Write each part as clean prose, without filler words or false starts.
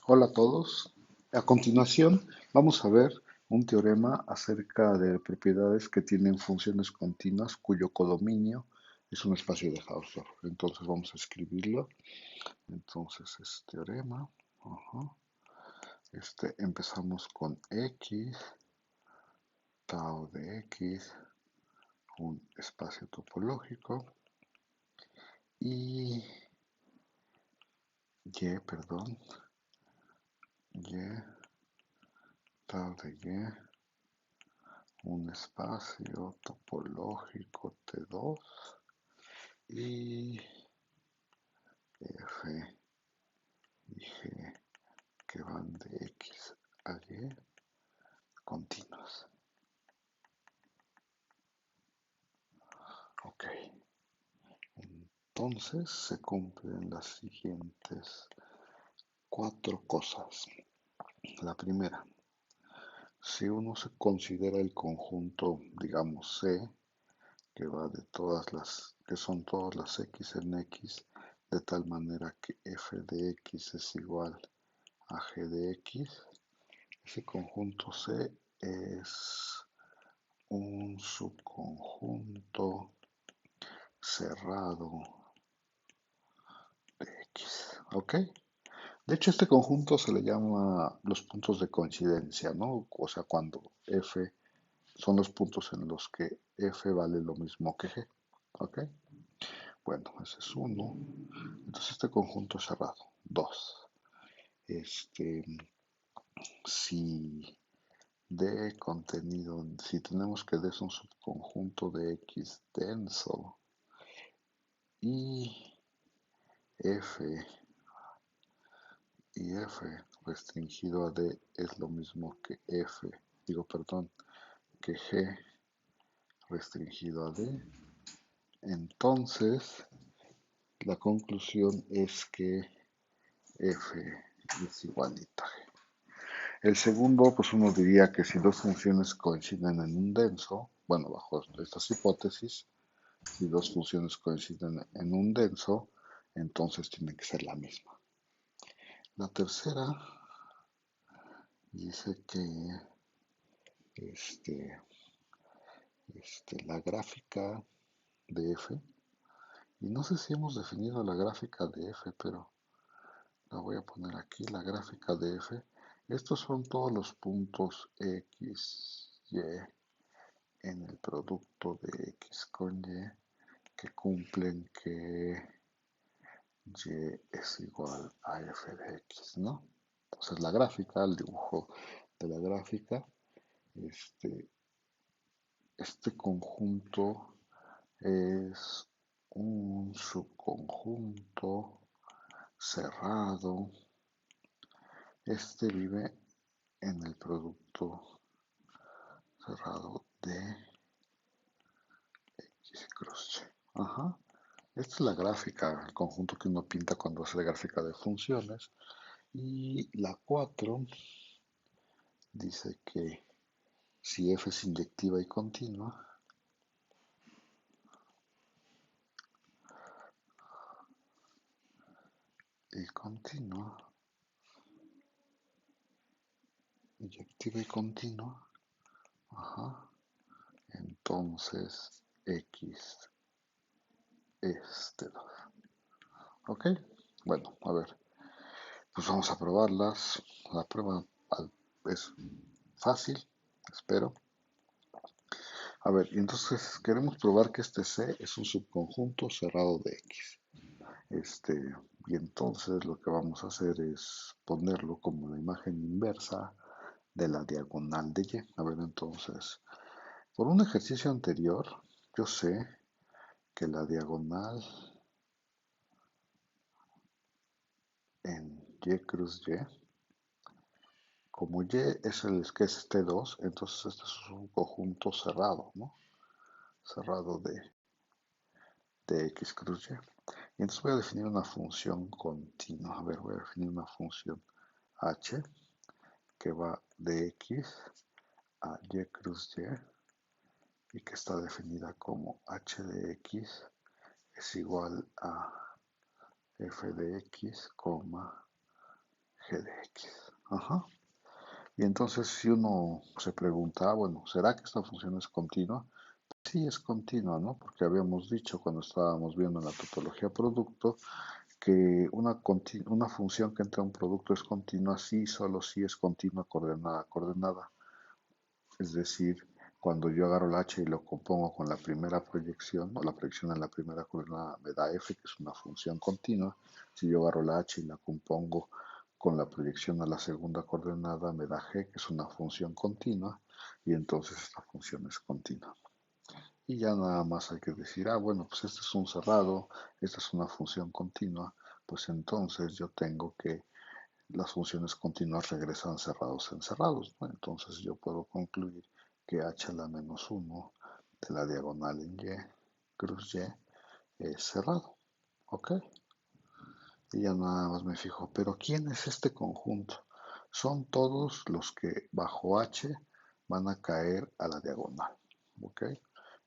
Hola a todos. A continuación, vamos a ver un teorema acerca de propiedades que tienen funciones continuas cuyo codominio es un espacio de Hausdorff. Entonces vamos a escribirlo. Entonces es teorema. Ajá. Empezamos con x, tau de x, un espacio topológico y perdón, y, tau de un espacio topológico T2 y F y G que van de X a Y continuos. Ok, entonces se cumplen las siguientes cuatro cosas. La primera, si uno se considera el conjunto, digamos C, que va de todas las, que son todas las X en X, de tal manera que F de X es igual a G de X, ese conjunto C es un subconjunto cerrado de X, ¿ok? De hecho, este conjunto se le llama los puntos de coincidencia, ¿no? O sea, cuando F son los puntos en los que F vale lo mismo que G, ¿ok? Bueno, ese es uno. Entonces, este conjunto es cerrado. Dos, este, si D contenido, si tenemos que D es un subconjunto de X denso y F y F restringido a D es lo mismo que que G restringido a D, entonces la conclusión es que F es igualita a G. El segundo, pues uno diría que si dos funciones coinciden en un denso, bueno, bajo estas hipótesis, si dos funciones coinciden en un denso, entonces tienen que ser la misma. La tercera dice que este, la gráfica de F, y no sé si hemos definido la gráfica de F, pero la voy a poner aquí, la gráfica de F. Estos son todos los puntos X, Y en el producto de X con Y que cumplen que Y es igual a F de X, ¿no? Entonces la gráfica, el dibujo de la gráfica, este, este conjunto es un subconjunto cerrado. Este vive en el producto cerrado de X cruz Y. Ajá. Esta es la gráfica, el conjunto que uno pinta cuando hace la gráfica de funciones. Y la 4 dice que si f es inyectiva y continua, ajá, entonces x es de 2. ¿Ok? Bueno, a ver, pues vamos a probarlas. La prueba es fácil, espero. A ver, y entonces queremos probar que este C es un subconjunto cerrado de X. Y entonces lo que vamos a hacer es ponerlo como la imagen inversa de la diagonal de Y. A ver, entonces, por un ejercicio anterior, yo sé que la diagonal en Y cruz Y, como Y es el que es T2, entonces este es un conjunto cerrado, ¿no? Cerrado de X cruz Y. Y entonces voy a definir una función continua. A ver, voy a definir una función H que va de X a Y cruz y que está definida como H de X es igual a F de X, g de x. Ajá. Y entonces si uno se pregunta, bueno, ¿será que esta función es continua? Sí, es continua, ¿no? Porque habíamos dicho cuando estábamos viendo la topología producto que una función que entra a un producto es continua sí, solo si es continua coordenada a coordenada. Es decir, cuando yo agarro el h y lo compongo con la primera proyección, o la proyección en la primera coordenada me da f, que es una función continua. Si yo agarro la h y la compongo con la proyección a la segunda coordenada, me da g, que es una función continua, y entonces esta función es continua. Y ya nada más hay que decir, bueno, pues este es un cerrado, esta es una función continua, pues entonces yo tengo que las funciones continuas regresan cerrados en cerrados, ¿no? Entonces yo puedo concluir que h a la menos 1 de la diagonal en y, cruz y, es cerrado, ¿ok? Y ya nada más me fijo, pero ¿quién es este conjunto? Son todos los que bajo h van a caer a la diagonal, ¿ok?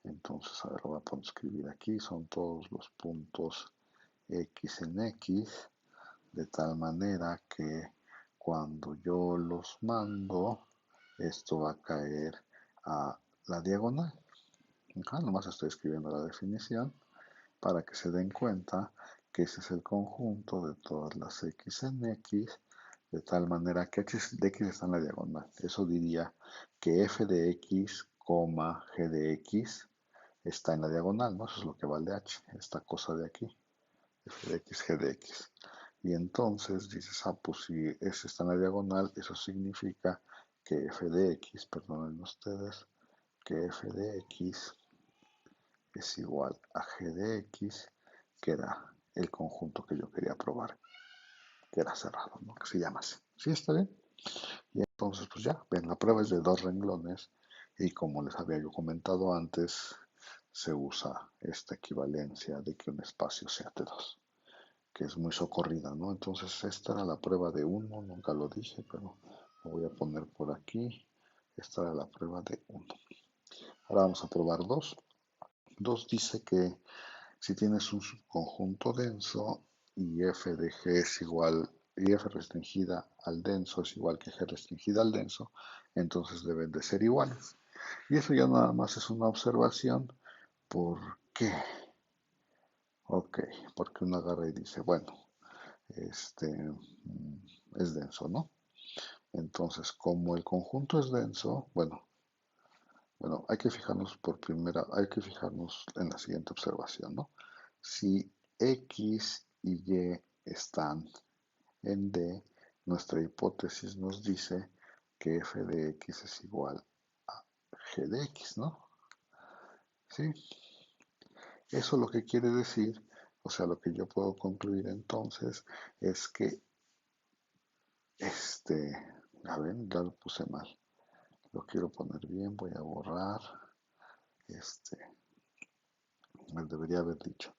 Entonces, a ver, lo voy a escribir aquí, son todos los puntos x en x, de tal manera que cuando yo los mando, esto va a caer a la diagonal. Nomás estoy escribiendo la definición para que se den cuenta que ese es el conjunto de todas las x en x, de tal manera que h de x está en la diagonal. Eso diría que f de x, g de x está en la diagonal, ¿no? Eso es lo que vale h, esta cosa de aquí, f de x, g de x. Y entonces dices, pues si S está en la diagonal, eso significa que f de x, perdonen ustedes, que f de x es igual a g de x, que era el conjunto que yo quería probar, que era cerrado, ¿no? Que se llama así. ¿Sí está bien? Y entonces, pues ya, ven, la prueba es de 2 renglones y como les había yo comentado antes, se usa esta equivalencia de que un espacio sea T2, que es muy socorrida, ¿no? Entonces esta era la prueba de 1, nunca lo dije, pero lo voy a poner por aquí. Esta era la prueba de 1. Ahora vamos a probar 2. 2 dice que si tienes un subconjunto denso y f de g es igual, y f restringida al denso es igual que g restringida al denso, entonces deben de ser iguales. Y eso ya nada más es una observación. ¿Por qué? Ok, porque uno agarra y dice, bueno, es denso, ¿no? Entonces, como el conjunto es denso, bueno, hay que fijarnos en la siguiente observación, ¿no? Si x y y están en D, nuestra hipótesis nos dice que f de x es igual a g de x, ¿no? ¿Sí? Eso lo que quiere decir, o sea, lo que yo puedo concluir entonces es que a ver, ya lo puse mal. Lo quiero poner bien, voy a borrar. Me debería haber dicho.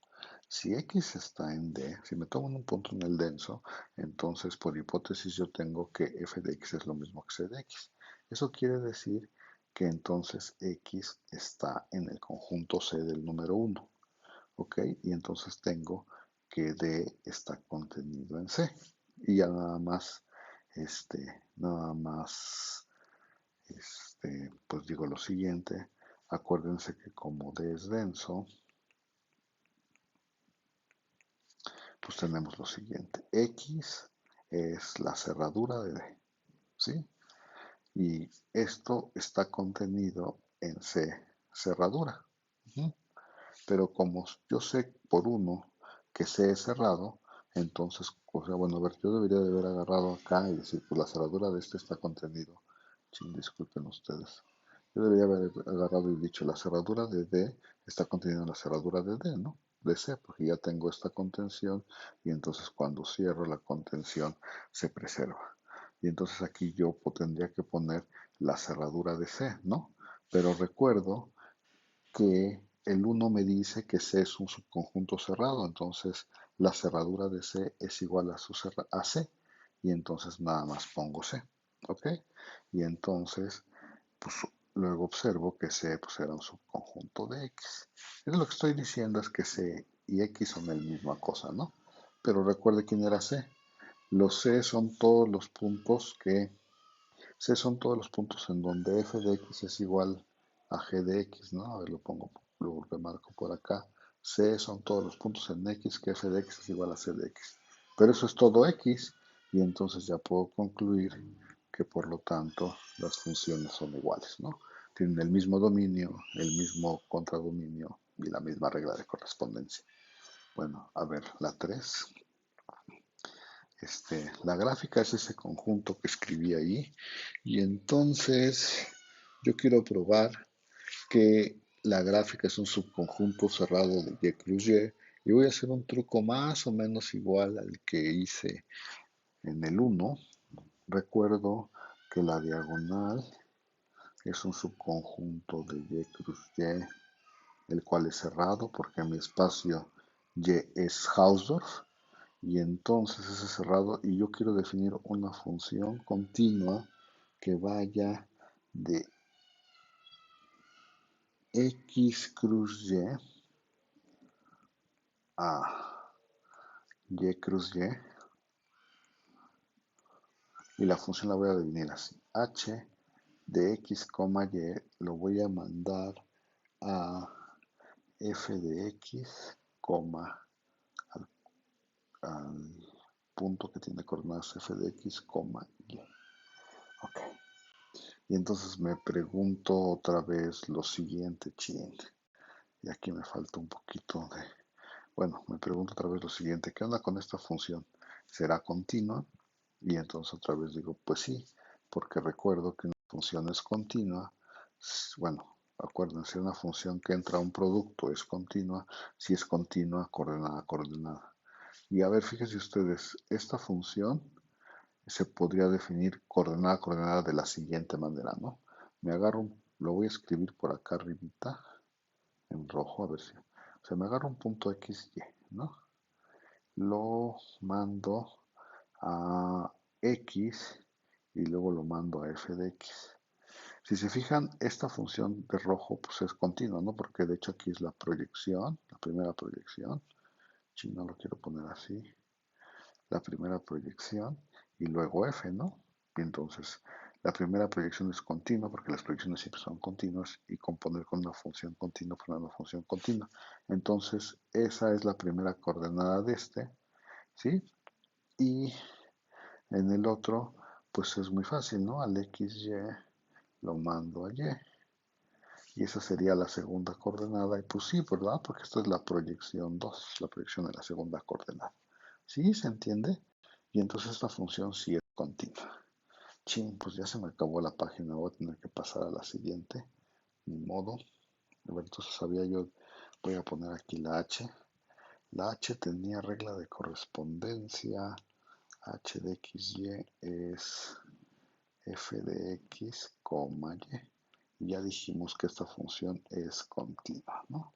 Si x está en D, si me tomo un punto en el denso, entonces por hipótesis yo tengo que f de x es lo mismo que c de x. Eso quiere decir que entonces x está en el conjunto C del número 1. ¿Ok? Y entonces tengo que D está contenido en C. Y ya nada más, pues digo lo siguiente. Acuérdense que como D es denso, pues tenemos lo siguiente. X es la cerradura de D, ¿sí? Y esto está contenido en C, cerradura. Pero como yo sé por uno que C es cerrado, entonces, o sea, bueno, a ver, yo debería de haber agarrado acá y decir, pues la cerradura de este está contenido. Sí, disculpen ustedes. Yo debería haber agarrado y dicho, la cerradura de D está contenida en la cerradura de D, ¿no? De C, porque ya tengo esta contención y entonces cuando cierro la contención se preserva. Y entonces aquí yo tendría que poner la cerradura de C, ¿no? Pero recuerdo que el 1 me dice que C es un subconjunto cerrado, entonces la cerradura de C es igual a C, y entonces nada más pongo C, ¿ok? Y entonces, pues luego observo que C pues, era un subconjunto de X. Entonces lo que estoy diciendo es que C y X son la misma cosa, ¿no? Pero recuerde quién era C. Los C son todos los puntos que C son todos los puntos en donde f de x es igual a g de x, ¿no? A ver, lo remarco por acá. C son todos los puntos en x que f de x es igual a c de x. Pero eso es todo x y entonces ya puedo concluir que por lo tanto las funciones son iguales, ¿no? Tienen el mismo dominio, el mismo contradominio y la misma regla de correspondencia. Bueno, a ver, la 3. La gráfica es ese conjunto que escribí ahí y entonces yo quiero probar que la gráfica es un subconjunto cerrado de Y cruz Y y voy a hacer un truco más o menos igual al que hice en el 1. Recuerdo que la diagonal es un subconjunto de Y cruz Y, el cual es cerrado porque mi espacio Y es Hausdorff y entonces ese cerrado y yo quiero definir una función continua que vaya de x cruz y a y cruz y la función la voy a definir así. H de x, y lo voy a mandar a f de x, al, al punto que tiene coordenadas f de x, y. Ok. Y entonces me pregunto otra vez lo siguiente, chin. Y aquí me falta un poquito de... Bueno, me pregunto otra vez lo siguiente. ¿Qué onda con esta función? ¿Será continua? Y entonces otra vez digo, pues sí, porque recuerdo que una función es continua. Bueno, acuérdense, una función que entra a un producto es continua si es continua, coordenada, coordenada. Y a ver, fíjense ustedes, esta función se podría definir coordenada, coordenada de la siguiente manera, ¿no? Me agarro, lo voy a escribir por acá arribita, en rojo, a ver si... O sea, me agarro un punto X, Y, ¿no? Lo mando a X y luego lo mando a f de X. Si se fijan, esta función de rojo pues es continua, ¿no? Porque de hecho aquí es la proyección, la primera proyección. Si no lo quiero poner así, la primera proyección y luego f, ¿no? Y entonces la primera proyección es continua porque las proyecciones siempre son continuas y componer con una función continua por una función continua. Entonces esa es la primera coordenada de este, ¿sí? Y en el otro, pues es muy fácil, ¿no? Al XY lo mando a Y. Y esa sería la segunda coordenada. Y pues sí, ¿verdad? Porque esta es la proyección 2, la proyección de la segunda coordenada. ¿Sí? ¿Se entiende? Y entonces esta función sí es continua. Chin, pues ya se me acabó la página. Voy a tener que pasar a la siguiente. Ni modo. A ver, entonces sabía yo, voy a poner aquí la H. La H tenía regla de correspondencia. H de XY es f de x, y. Y ya dijimos que esta función es continua, ¿no?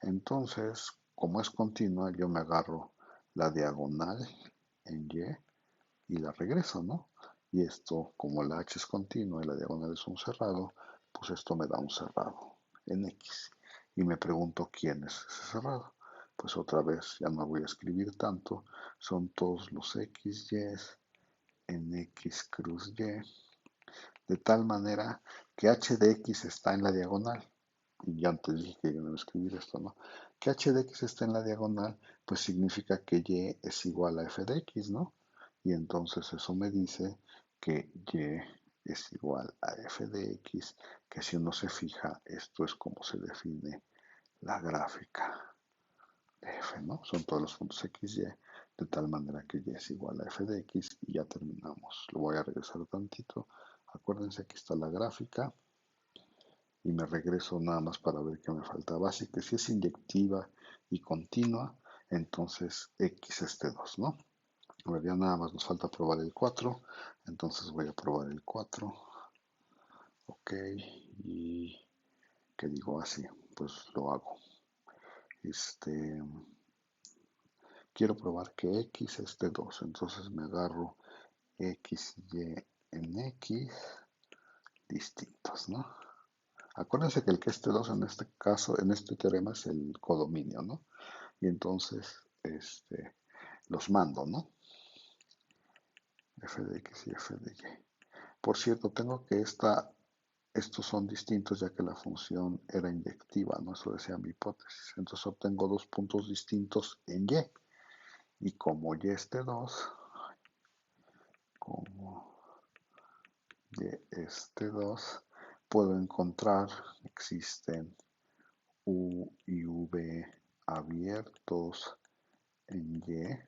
Entonces, como es continua, yo me agarro la diagonal en y la regreso, ¿no? Y esto, como la h es continua y la diagonal es un cerrado, pues esto me da un cerrado en x. Y me pregunto quién es ese cerrado. Pues otra vez, ya no voy a escribir tanto, son todos los x, y en x cruz y, de tal manera que h de x está en la diagonal. Y ya antes dije que yo no iba a escribir esto, ¿no? Que h de x está en la diagonal, pues significa que y es igual a f de x, ¿no? Y entonces eso me dice que y es igual a f de x, que si uno se fija, esto es como se define la gráfica de f, ¿no? Son todos los puntos x, y, de tal manera que y es igual a f de x y ya terminamos. Lo voy a regresar tantito. Acuérdense que está la gráfica y me regreso nada más para ver qué me faltaba. Así que si es inyectiva y continua, entonces x es T2, ¿no? A ver, ya nada más nos falta probar el 4, entonces voy a probar el 4. Ok, y ¿qué digo así? Pues lo hago. Quiero probar que x es T2, entonces me agarro x y en x distintos, ¿no? Acuérdense que el que es T2 en este caso, en este teorema es el codominio, ¿no? Y entonces, los mando, ¿no? f de x y f de y. Por cierto, tengo que estos son distintos ya que la función era inyectiva, ¿no? Eso decía mi hipótesis. Entonces obtengo dos puntos distintos en y. Y como y es T2, como y es T2, puedo encontrar, existen U y V abiertos en Y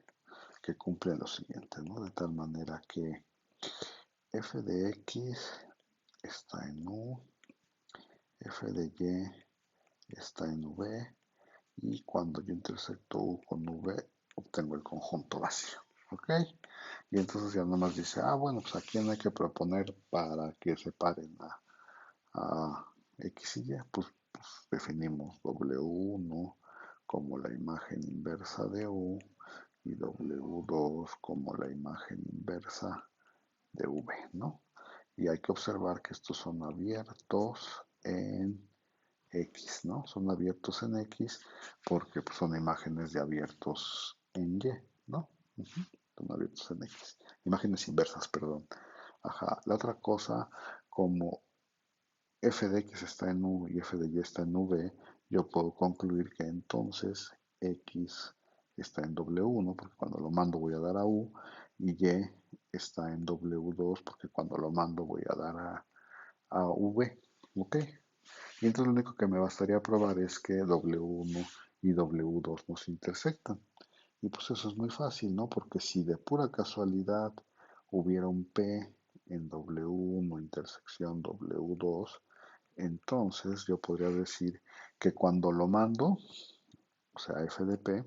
que cumplen lo siguiente, ¿no? De tal manera que f de x está en U, f de y está en V, y cuando yo intersecto U con V, obtengo el conjunto vacío, ¿ok? Y entonces ya nada más dice, bueno, pues aquí no hay que proponer para que separen a X y Y, pues definimos W1 como la imagen inversa de U y W2 como la imagen inversa de V, ¿no? Y hay que observar que estos son abiertos en X, ¿no? Son abiertos en X porque pues, son imágenes de abiertos en Y, ¿no? Son abiertos en X. Imágenes inversas, perdón. Ajá. La otra cosa, como f de x está en U y f de y está en V, yo puedo concluir que entonces x está en W1 porque cuando lo mando voy a dar a U y y está en W2 porque cuando lo mando voy a dar a V. ¿Ok? Y entonces lo único que me bastaría probar es que W1 y W2 nos intersectan. Y pues eso es muy fácil, ¿no? Porque si de pura casualidad hubiera un P en W1 intersección W2, entonces yo podría decir que cuando lo mando, o sea, f de p,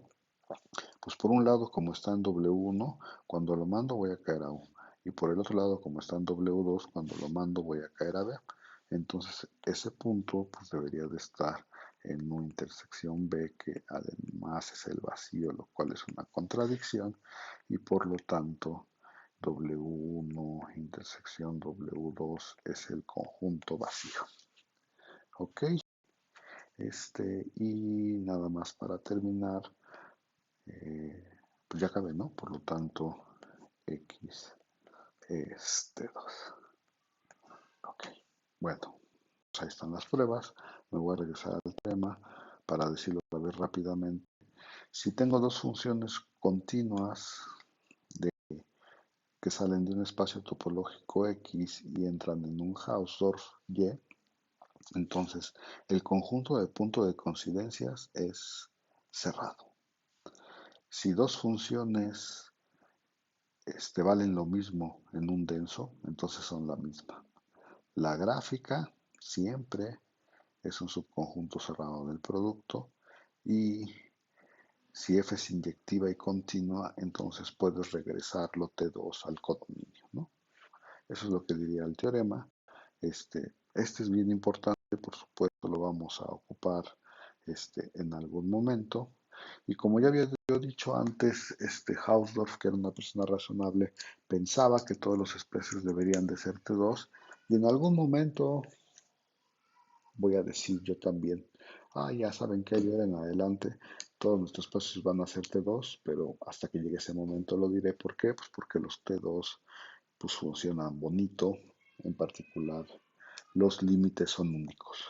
pues por un lado como está en W1, cuando lo mando voy a caer a U. Y por el otro lado como está en W2, cuando lo mando voy a caer a B. Entonces ese punto pues debería de estar en una intersección B que además es el vacío, lo cual es una contradicción y por lo tanto W1 intersección W2 es el conjunto vacío. Ok, y nada más para terminar, pues ya acabé, ¿no? Por lo tanto, X es T2. Ok, bueno, pues ahí están las pruebas. Me voy a regresar al tema para decirlo otra vez rápidamente. Si tengo dos funciones continuas que salen de un espacio topológico X y entran en un Hausdorff Y, entonces el conjunto de puntos de coincidencias es cerrado. Si dos funciones valen lo mismo en un denso, entonces son la misma. La gráfica siempre es un subconjunto cerrado del producto y si f es inyectiva y continua, entonces puedes regresarlo T2 al codominio, ¿no? Eso es lo que diría el teorema. Este es bien importante, por supuesto lo vamos a ocupar en algún momento. Y como ya había yo dicho antes, Hausdorff, que era una persona razonable, pensaba que todos los espacios deberían de ser T2 y en algún momento voy a decir yo también, ya saben que de ahora en adelante todos nuestros espacios van a ser T2, pero hasta que llegue ese momento lo diré. ¿Por qué? Pues porque los T2 pues funcionan bonito, en particular los límites son únicos.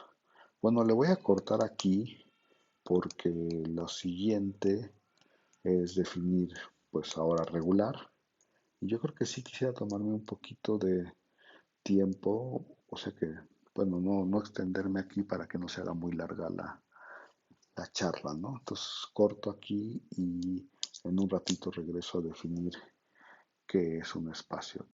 Bueno, le voy a cortar aquí porque lo siguiente es definir pues ahora regular. Y yo creo que sí quisiera tomarme un poquito de tiempo, o sea que, bueno, no extenderme aquí para que no se haga muy larga la charla, ¿no? Entonces corto aquí y en un ratito regreso a definir qué es un espacio